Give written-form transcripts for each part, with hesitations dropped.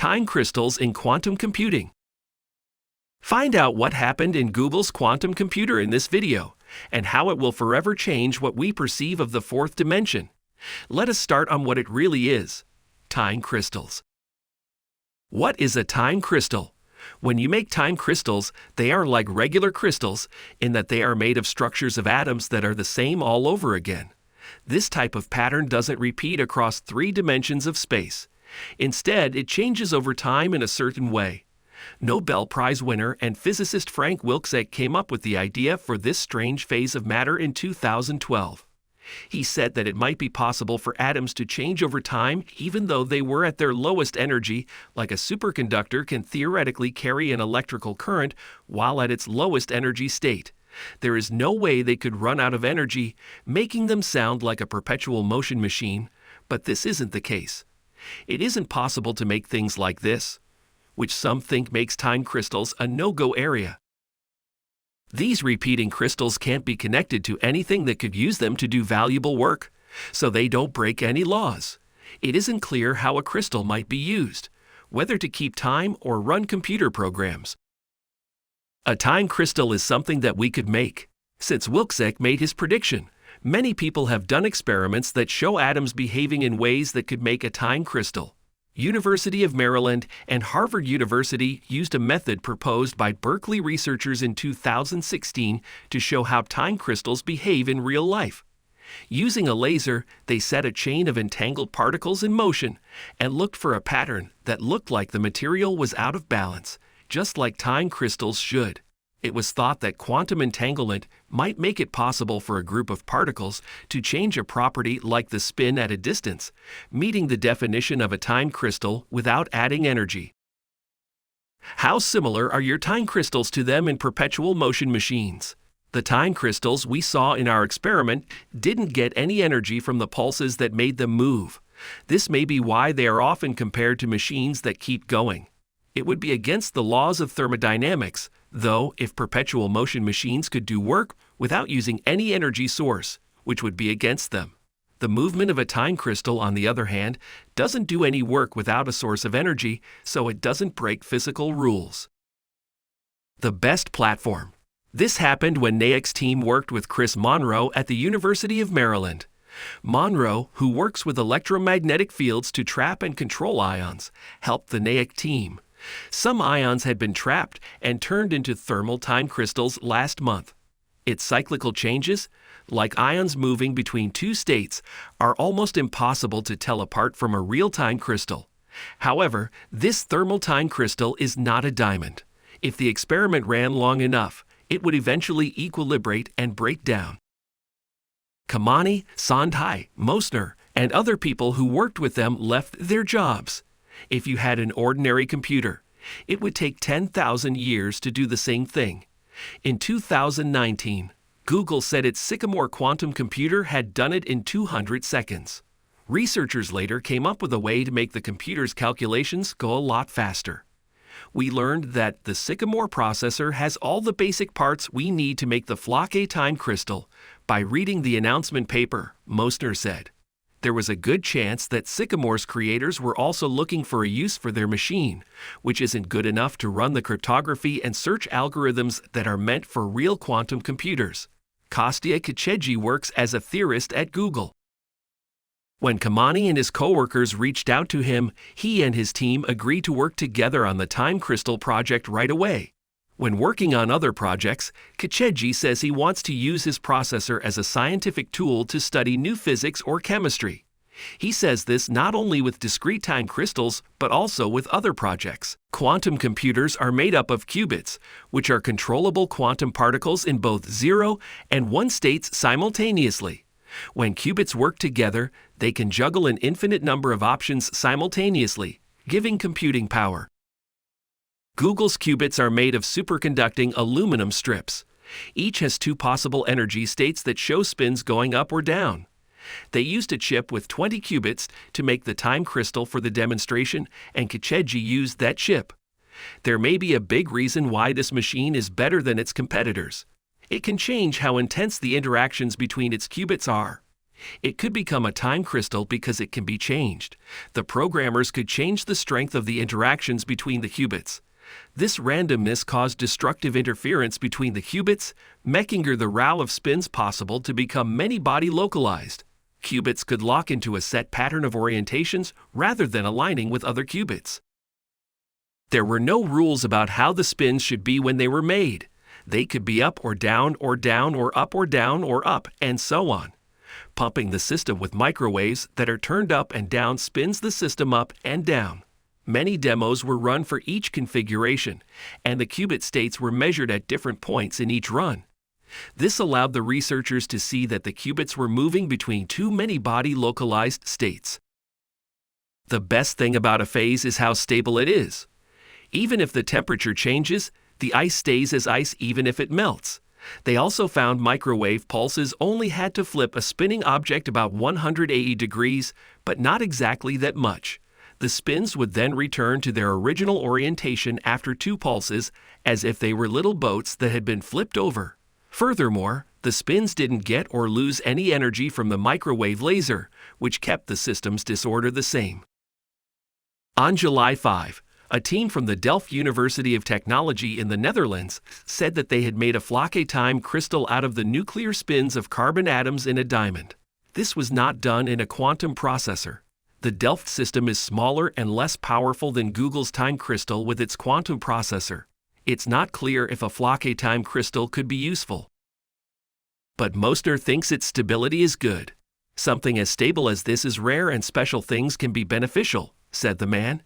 Time crystals in quantum computing. Find out what happened in Google's quantum computer in this video, and how it will forever change what we perceive of the fourth dimension. Let us start on what it really is: time crystals. What is a time crystal? When you make time crystals, they are like regular crystals in that they are made of structures of atoms that are the same all over again. This type of pattern doesn't repeat across 3 dimensions of space. Instead, it changes over time in a certain way. Nobel Prize winner and physicist Frank Wilczek came up with the idea for this strange phase of matter in 2012. He said that it might be possible for atoms to change over time even though they were at their lowest energy, like a superconductor can theoretically carry an electrical current while at its lowest energy state. There is no way they could run out of energy, making them sound like a perpetual motion machine, but this isn't the case. It isn't possible to make things like this, which some think makes time crystals a no-go area. These repeating crystals can't be connected to anything that could use them to do valuable work, so they don't break any laws. It isn't clear how a crystal might be used, whether to keep time or run computer programs. A time crystal is something that we could make. Since Wilczek made his prediction, many people have done experiments that show atoms behaving in ways that could make a time crystal. University of Maryland and Harvard University used a method proposed by Berkeley researchers in 2016 to show how time crystals behave in real life. Using a laser, they set a chain of entangled particles in motion and looked for a pattern that looked like the material was out of balance, just like time crystals should. It was thought that quantum entanglement might make it possible for a group of particles to change a property like the spin at a distance, meeting the definition of a time crystal without adding energy. How similar are your time crystals to them in perpetual motion machines? The time crystals we saw in our experiment didn't get any energy from the pulses that made them move. This may be why they are often compared to machines that keep going. It would be against the laws of thermodynamics, though, if perpetual motion machines could do work without using any energy source, which would be against them. The movement of a time crystal, on the other hand, doesn't do any work without a source of energy, so it doesn't break physical rules. The best platform. This happened when NAIC's team worked with Chris Monroe at the University of Maryland. Monroe, who works with electromagnetic fields to trap and control ions, helped the NAIC team. Some ions had been trapped and turned into thermal time crystals last month. Its cyclical changes, like ions moving between 2 states, are almost impossible to tell apart from a real time crystal. However, this thermal time crystal is not a diamond. If the experiment ran long enough, it would eventually equilibrate and break down. Kamani, Sondhai, Mosner, and other people who worked with them left their jobs. If you had an ordinary computer, it would take 10,000 years to do the same thing. In 2019, Google said its Sycamore quantum computer had done it in 200 seconds. Researchers later came up with a way to make the computer's calculations go a lot faster. We learned that the Sycamore processor has all the basic parts we need to make the Flock-A time crystal by reading the announcement paper, Mosner said. There was a good chance that Sycamore's creators were also looking for a use for their machine, which isn't good enough to run the cryptography and search algorithms that are meant for real quantum computers. Kostya Kecheji works as a theorist at Google. When Kamani and his coworkers reached out to him, he and his team agreed to work together on the time crystal project right away. When working on other projects, Kecheji says he wants to use his processor as a scientific tool to study new physics or chemistry. He says this not only with discrete time crystals, but also with other projects. Quantum computers are made up of qubits, which are controllable quantum particles in both 0 and 1 states simultaneously. When qubits work together, they can juggle an infinite number of options simultaneously, giving computing power. Google's qubits are made of superconducting aluminum strips. Each has 2 possible energy states that show spins going up or down. They used a chip with 20 qubits to make the time crystal for the demonstration, and Kecheji used that chip. There may be a big reason why this machine is better than its competitors. It can change how intense the interactions between its qubits are. It could become a time crystal because it can be changed. The programmers could change the strength of the interactions between the qubits. This randomness caused destructive interference between the qubits, making the row of spins possible to become many-body localized. Qubits could lock into a set pattern of orientations rather than aligning with other qubits. There were no rules about how the spins should be when they were made. They could be up or down or down or up or down or up, and so on. Pumping the system with microwaves that are turned up and down spins the system up and down. Many demos were run for each configuration, and the qubit states were measured at different points in each run. This allowed the researchers to see that the qubits were moving between two many-body localized states. The best thing about a phase is how stable it is. Even if the temperature changes, the ice stays as ice even if it melts. They also found microwave pulses only had to flip a spinning object about 180 degrees, but not exactly that much. The spins would then return to their original orientation after 2 pulses, as if they were little boats that had been flipped over. Furthermore, the spins didn't get or lose any energy from the microwave laser, which kept the system's disorder the same. On July 5, a team from the Delft University of Technology in the Netherlands said that they had made a Floquet-time crystal out of the nuclear spins of carbon atoms in a diamond. This was not done in a quantum processor. The Delft system is smaller and less powerful than Google's time crystal with its quantum processor. It's not clear if a Floquet-time crystal could be useful. But Mosner thinks its stability is good. Something as stable as this is rare and special things can be beneficial, said the man.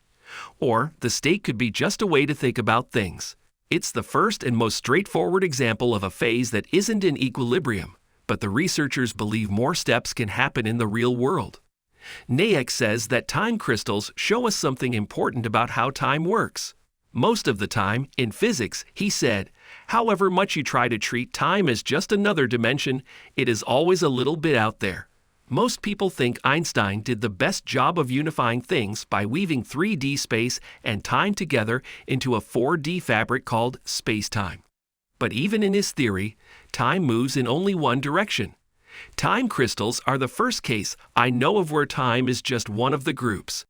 Or the state could be just a way to think about things. It's the first and most straightforward example of a phase that isn't in equilibrium, but the researchers believe more steps can happen in the real world. Nayek says that time crystals show us something important about how time works. Most of the time, in physics, he said, however much you try to treat time as just another dimension, it is always a little bit out there. Most people think Einstein did the best job of unifying things by weaving 3D space and time together into a 4D fabric called space-time. But even in his theory, time moves in only one direction. Time crystals are the first case I know of where time is just one of the groups.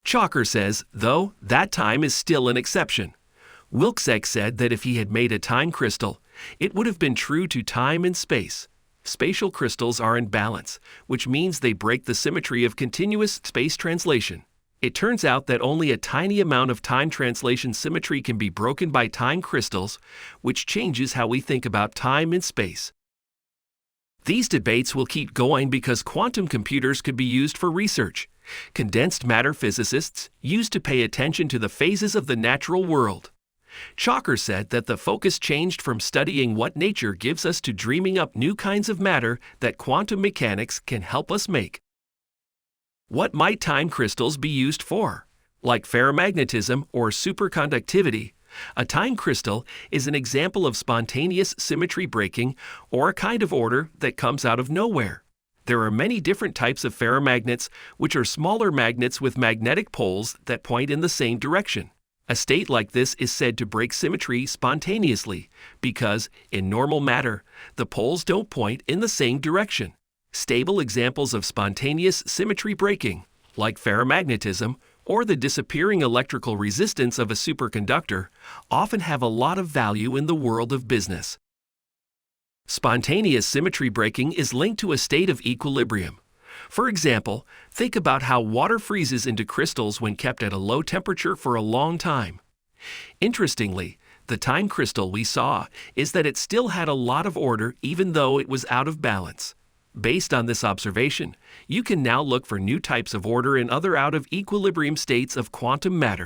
Chalker says, though, that time is still an exception. Wilczek said that if he had made a time crystal, it would have been true to time and space. Spatial crystals are in balance, which means they break the symmetry of continuous space translation. It turns out that only a tiny amount of time translation symmetry can be broken by time crystals, which changes how we think about time and space. These debates will keep going because quantum computers could be used for research. Condensed matter physicists used to pay attention to the phases of the natural world. Chalker said that the focus changed from studying what nature gives us to dreaming up new kinds of matter that quantum mechanics can help us make. What might time crystals be used for? Like ferromagnetism or superconductivity, a time crystal is an example of spontaneous symmetry breaking or a kind of order that comes out of nowhere. There are many different types of ferromagnets, which are smaller magnets with magnetic poles that point in the same direction. A state like this is said to break symmetry spontaneously because, in normal matter, the poles don't point in the same direction. Stable examples of spontaneous symmetry breaking, like ferromagnetism or the disappearing electrical resistance of a superconductor, often have a lot of value in the world of business. Spontaneous symmetry breaking is linked to a state of equilibrium. For example, think about how water freezes into crystals when kept at a low temperature for a long time. Interestingly, the time crystal we saw is that it still had a lot of order even though it was out of balance. Based on this observation, you can now look for new types of order in other out-of-equilibrium states of quantum matter.